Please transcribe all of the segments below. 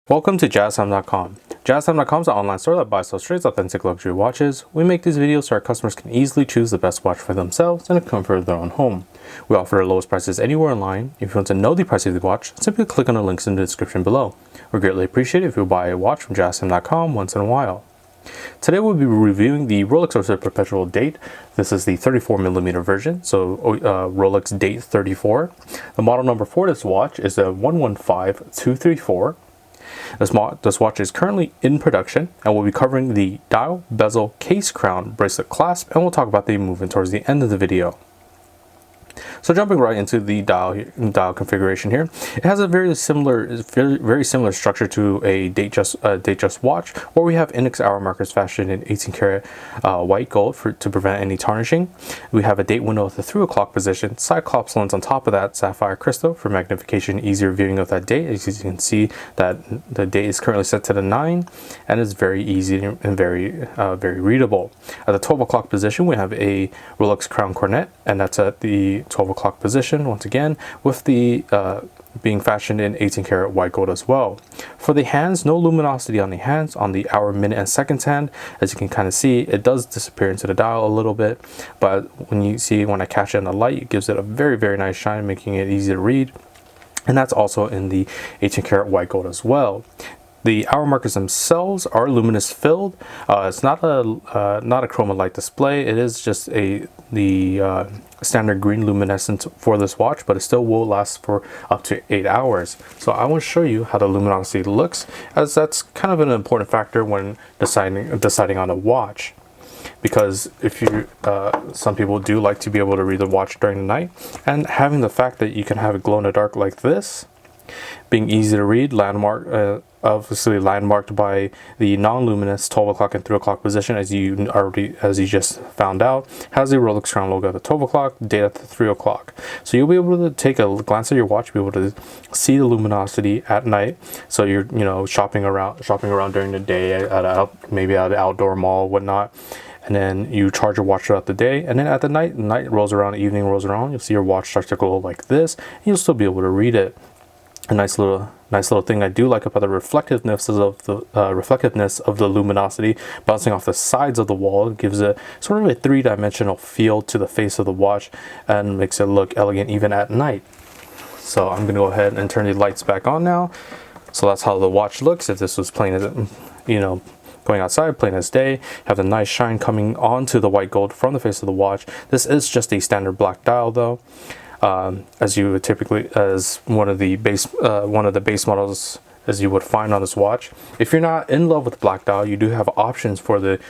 Welcome to JazzTime.com. JazzTime.com is an online store that buys, sells, trades authentic luxury watches. We make these videos so our customers can easily choose the best watch for themselves in the comfort of their own home. We offer the lowest prices anywhere online. If you want to know the price of the watch, simply click on the links in the description below. We greatly appreciate it if you buy a watch from JazzTime.com once in a while. Today we'll be reviewing the Rolex Oyster Perpetual Date. This is the 34mm version, so Rolex Date 34. The model number for this watch is a 115234. This watch is currently in production, and we'll be covering the dial, bezel, case, crown, bracelet clasp, and we'll talk about the movement towards the end of the video. So jumping right into the dial configuration here, it has a very similar structure to a date just watch, where we have index hour markers fashioned in 18 karat white gold to prevent any tarnishing. We have a date window at the 3 o'clock position, cyclops lens on top of that, sapphire crystal for magnification, easier viewing of that date. As you can see, that the date is currently set to the 9, and it's very easy and very readable. At the 12 o'clock position, we have a Rolex crown cornet, and that's at the 12 o'clock position once again, with the being fashioned in 18 karat white gold as well. For the hands, no luminosity on the hands. On the hour, minute, and seconds hand, as you can kind of see, it does disappear into the dial a little bit, but when I catch it in the light, it gives it a very nice shine, making it easy to read. And that's also in the 18 karat white gold as well. The hour markers themselves are luminous filled. It's not a chroma light display. It is just the standard green luminescence for this watch, but it still will last for up to 8 hours. So I want to show you how the luminosity looks, as that's kind of an important factor when deciding on a watch. Because if you some people do like to be able to read the watch during the night, and having the fact that you can have it glow in the dark like this, being easy to read, obviously landmarked by the non-luminous 12 o'clock and 3 o'clock position, as you just found out, has the Rolex crown logo at the 12 o'clock, date at the 3 o'clock. So you'll be able to take a glance at your watch, be able to see the luminosity at night. So you're shopping around during the day maybe at an outdoor mall, whatnot. And then you charge your watch throughout the day, and then at the night rolls around, the evening rolls around, you'll see your watch start to glow like this, and you'll still be able to read it. A nice little thing I do like about the reflectiveness of the luminosity bouncing off the sides of the wall. It gives it sort of a three-dimensional feel to the face of the watch and makes it look elegant even at night. So I'm gonna go ahead and turn the lights back on now. So that's how the watch looks if this was plain as going outside, plain as day. Have a nice shine coming onto the white gold from the face of the watch. This is just a standard black dial though. As you would typically, as one of the base models as you would find on this watch. If you're not in love with black dial, you do have options for the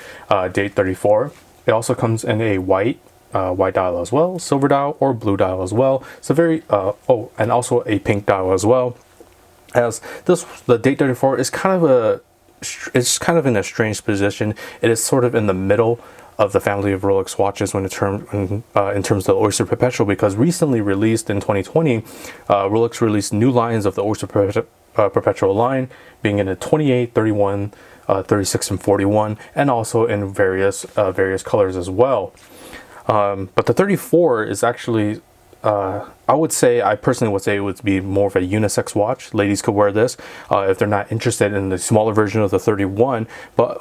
Date 34. It also comes in a white dial as well, silver dial, or blue dial as well. It's a very and also a pink dial as well. As the Date 34 is kind of in a strange position. It is sort of in the middle of the family of Rolex watches in terms of the Oyster Perpetual, because recently released in 2020, Rolex released new lines of the Oyster Perpetual line, being in a 28, 31, 36, and 41, and also in various colors as well. But the 34 is actually, I personally would say it would be more of a unisex watch. Ladies could wear this if they're not interested in the smaller version of the 31, but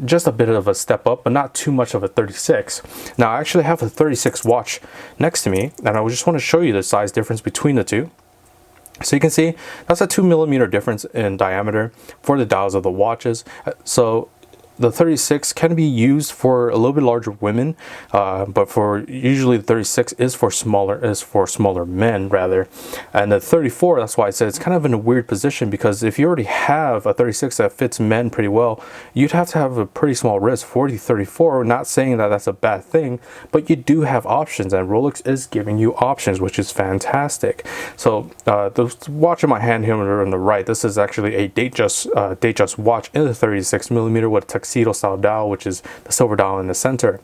just a bit of a step up, but not too much of a 36. Now I actually have a 36 watch next to me, and I just want to show you the size difference between the two. So you can see that's a 2mm difference in diameter for the dials of the watches. So the 36 can be used for a little bit larger women, but usually the 36 is for smaller men rather. And the 34, that's why I said it's kind of in a weird position, because if you already have a 36 that fits men pretty well, you'd have to have a pretty small wrist for the 34. Not saying that that's a bad thing, but you do have options, and Rolex is giving you options, which is fantastic. So the watch in my hand here on the right, this is actually a date just watch in the 36mm with a tuxedo style dial, which is the silver dial in the center.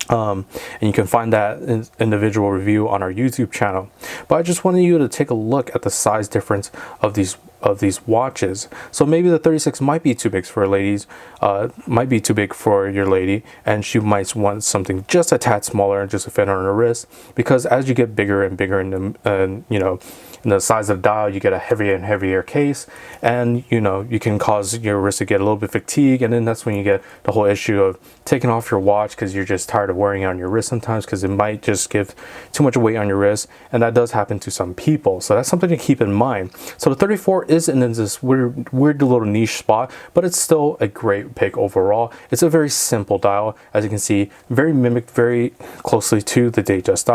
And you can find that individual review on our YouTube channel. But I just wanted you to take a look at the size difference of these of these watches. So maybe the 36 might be too big for ladies, might be too big for your lady, and she might want something just a tad smaller and just to fit on her wrist. Because as you get bigger and bigger in the size of the dial, you get a heavier and heavier case, and you can cause your wrist to get a little bit fatigued, and then that's when you get the whole issue of taking off your watch because you're just tired of wearing it on your wrist sometimes, because it might just give too much weight on your wrist, and that does happen to some people. So that's something to keep in mind. So the 34 is in this weird little niche spot, but it's still a great pick overall. It's a very simple dial, as you can see, very mimicked very closely to the Datejust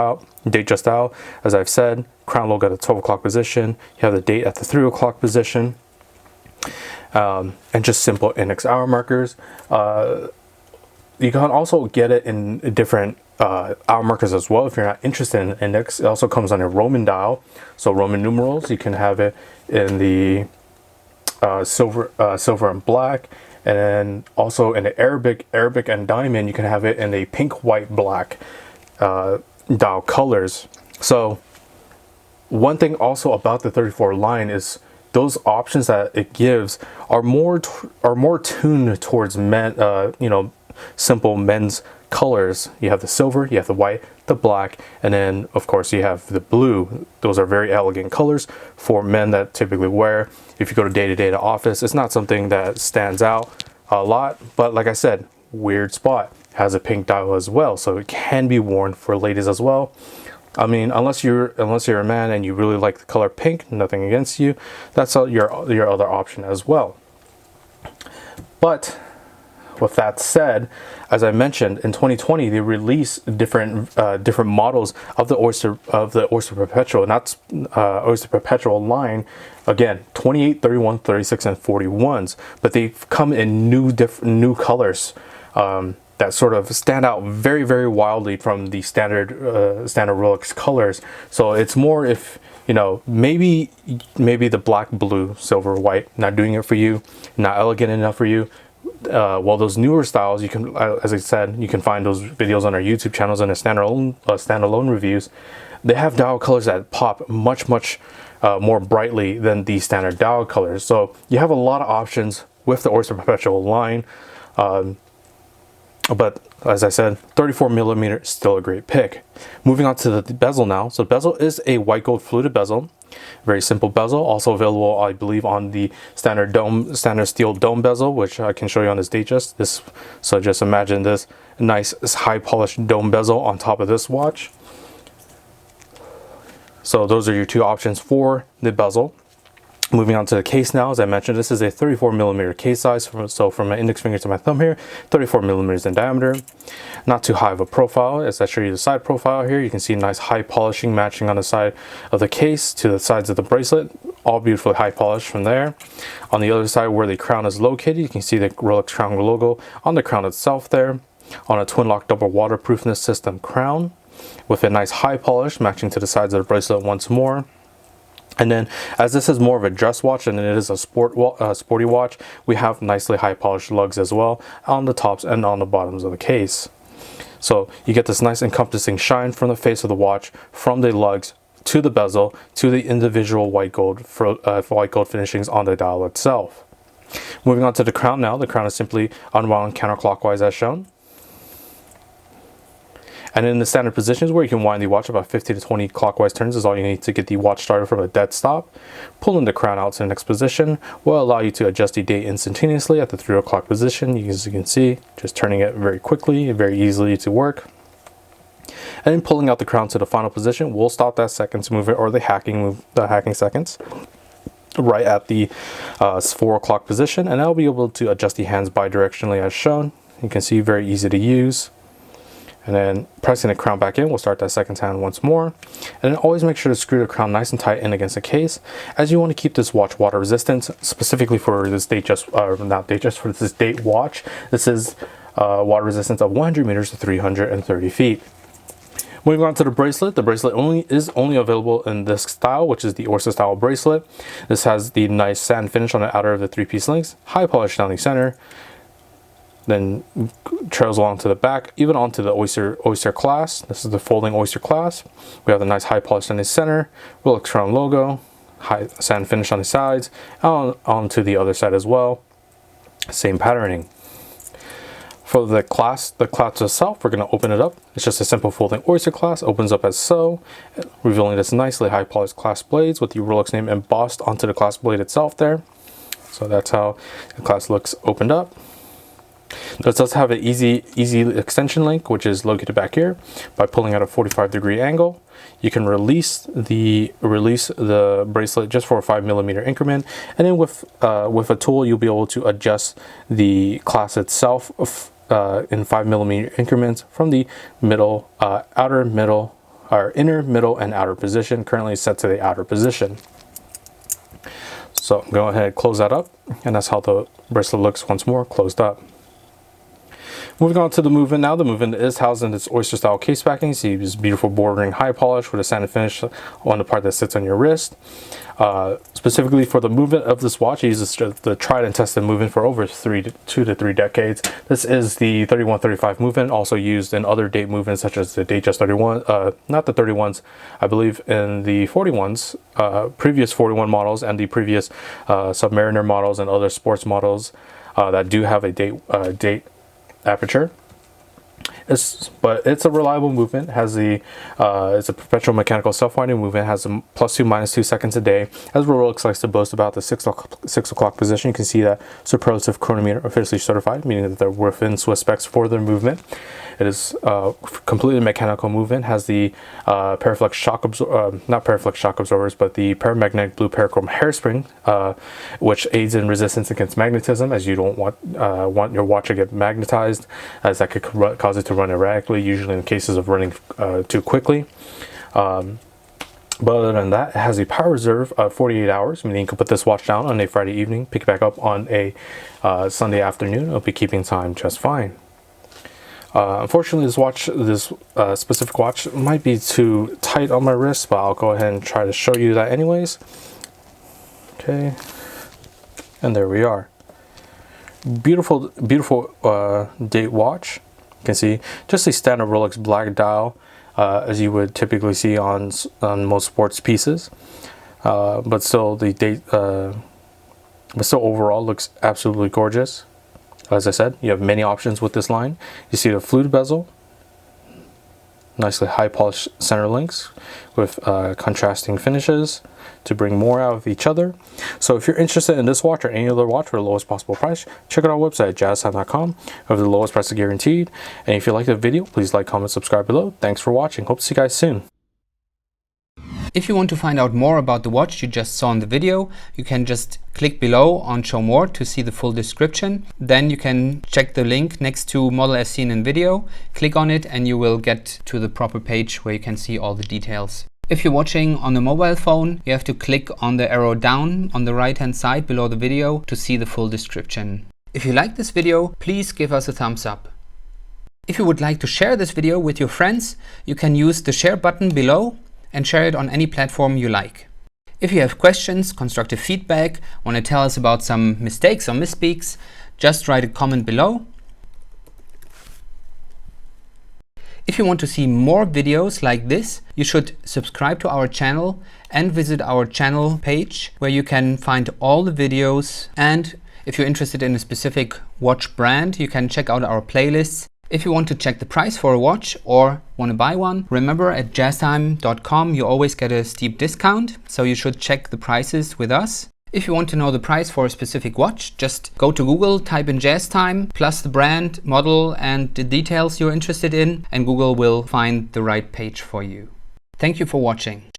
dial. As I've said, crown logo at the 12 o'clock position, you have the date at the 3 o'clock position, and just simple index hour markers. You can also get it in different hour markers as well if you're not interested in index. It also comes on a Roman dial, so Roman numerals. You can have it in the silver and black, and then also in the Arabic and diamond. You can have it in the pink, white, black dial colors. So one thing also about the 34 line is those options that it gives are more tuned towards men, simple men's colors. You have the silver, you have the white, the black, and then of course you have the blue. Those are very elegant colors for men that typically wear. If you go to day-to-day to office, it's not something that stands out a lot, but like I said, weird spot. Has a pink dial as well, so it can be worn for ladies as well. I mean, unless you're a man and you really like the color pink, nothing against you. That's your other option as well. But with that said, as I mentioned, in 2020 they released different models of the Oyster Perpetual, not Oyster Perpetual line. Again, 28, 31, 36, and 41s, but they've come in new colors that sort of stand out very wildly from the standard Rolex colors. So it's more, if maybe the black, blue, silver, white not doing it for you, not elegant enough for you. Well, those newer styles, you can, as I said, you can find those videos on our YouTube channels and the standalone reviews. They have dial colors that pop much more brightly than the standard dial colors. So you have a lot of options with the Oyster Perpetual line. But as I said, 34 millimeter is still a great pick. Moving on to the bezel now. So bezel is a white gold fluted bezel. Very simple bezel, also available, I believe, on the standard steel dome bezel, which I can show you on this Datejust. So just imagine this nice high polished dome bezel on top of this watch. So those are your two options for the bezel. Moving on to the case now, as I mentioned, this is a 34 millimeter case size. So from my index finger to my thumb here, 34 millimeters in diameter. Not too high of a profile. As I show you the side profile here, you can see nice high polishing matching on the side of the case to the sides of the bracelet. All beautifully high polished from there. On the other side where the crown is located, you can see the Rolex crown logo on the crown itself there. On a twin lock double waterproofness system crown with a nice high polish matching to the sides of the bracelet once more. And then, as this is more of a dress watch than it is a sporty watch, we have nicely high polished lugs as well on the tops and on the bottoms of the case. So you get this nice encompassing shine from the face of the watch, from the lugs to the bezel to the individual white gold finishings on the dial itself. Moving on to the crown now. The crown is simply unwound counterclockwise as shown. And in the standard positions where you can wind the watch about 50 to 20 clockwise turns is all you need to get the watch started from a dead stop. Pulling the crown out to the next position will allow you to adjust the date instantaneously at the 3 o'clock position. As you can see, just turning it very quickly, very easily to work. And then pulling out the crown to the final position will stop that seconds movement, or the hacking seconds, right at the 4 o'clock position, and I'll be able to adjust the hands bidirectionally as shown. You can see, very easy to use. And then pressing the crown back in, we'll start that second hand once more. And then always make sure to screw the crown nice and tight in against the case, as you want to keep this watch water resistant, specifically for this date watch. This is water resistance of 100 meters to 330 feet. Moving on to the bracelet. The bracelet is only available in this style, which is the Oyster style bracelet. This has the nice satin finish on the outer of the 3-piece links, high polish down the center, then trails along to the back, even onto the Oyster class. This is the folding Oyster class. We have the nice high polish in the center, Rolex crown logo, high satin finish on the sides, onto the other side as well. Same patterning. For the clasp itself, we're going to open it up. It's just a simple folding oyster clasp. Opens up as so, revealing this nicely high polished clasp blades with the Rolex name embossed onto the clasp blade itself there. So that's how the clasp looks opened up. This does have an easy extension link, which is located back here. By pulling at a 45-degree angle, you can release the bracelet just for a 5mm increment, and then with a tool you'll be able to adjust the clasp itself in 5mm increments from the middle, inner, middle, and outer position. Currently set to the outer position. So go ahead, close that up, and that's how the bracelet looks once more closed up. Moving on to the movement now. The movement is housed in this oyster style case backing. You see this beautiful bordering high polish with a satin finish on the part that sits on your wrist. Specifically for the movement of this watch, it uses the tried and tested movement for over 2 to 3 decades. This is the 3135 movement, also used in other date movements such as the Datejust 31, not the 31s, I believe in the 41s, previous 41 models and the previous Submariner models and other sports models that do have a date aperture. But it's a reliable movement. It's a perpetual mechanical self-winding movement. Has a +2 -2 seconds a day. As Rolex likes to boast about the 6 o'clock position, you can see that superlative chronometer officially certified, meaning that they're within Swiss specs for their movement. It is completely mechanical movement. Has the not paraflex shock absorbers, but the paramagnetic blue parachrome hairspring, which aids in resistance against magnetism, as you don't want your watch to get magnetized, as that could cause it to run erratically, usually in cases of running too quickly. But other than that, it has a power reserve of 48 hours, meaning you can put this watch down on a Friday evening, pick it back up on a Sunday afternoon. It'll be keeping time just fine. Unfortunately, this specific watch might be too tight on my wrist, but I'll go ahead and try to show you that anyways. Okay, and there we are. Beautiful date watch. You can see just a standard Rolex black dial, as you would typically see on most sports pieces, but still overall looks absolutely gorgeous. As I said, you have many options with this line. You see the fluted bezel, nicely high polished center links with contrasting finishes to bring more out of each other. So if you're interested in this watch or any other watch for the lowest possible price, check out our website at jazztime.com. Over the lowest price is guaranteed. And if you like the video, please like, comment, subscribe below. Thanks for watching. Hope to see you guys soon. If you want to find out more about the watch you just saw in the video, you can just click below on Show More to see the full description. Then you can check the link next to Model as seen in video, click on it, and you will get to the proper page where you can see all the details. If you're watching on a mobile phone, you have to click on the arrow down on the right hand side below the video to see the full description. If you like this video, please give us a thumbs up. If you would like to share this video with your friends, you can use the share button below and share it on any platform you like. If you have questions, constructive feedback, want to tell us about some mistakes or misspeaks, just write a comment below. If you want to see more videos like this, you should subscribe to our channel and visit our channel page where you can find all the videos. And if you're interested in a specific watch brand, you can check out our playlists. If you want to check the price for a watch or want to buy one, remember at jazztime.com you always get a steep discount, so you should check the prices with us. If you want to know the price for a specific watch, just go to Google, type in JazzTime, plus the brand, model, and the details you're interested in, and Google will find the right page for you. Thank you for watching.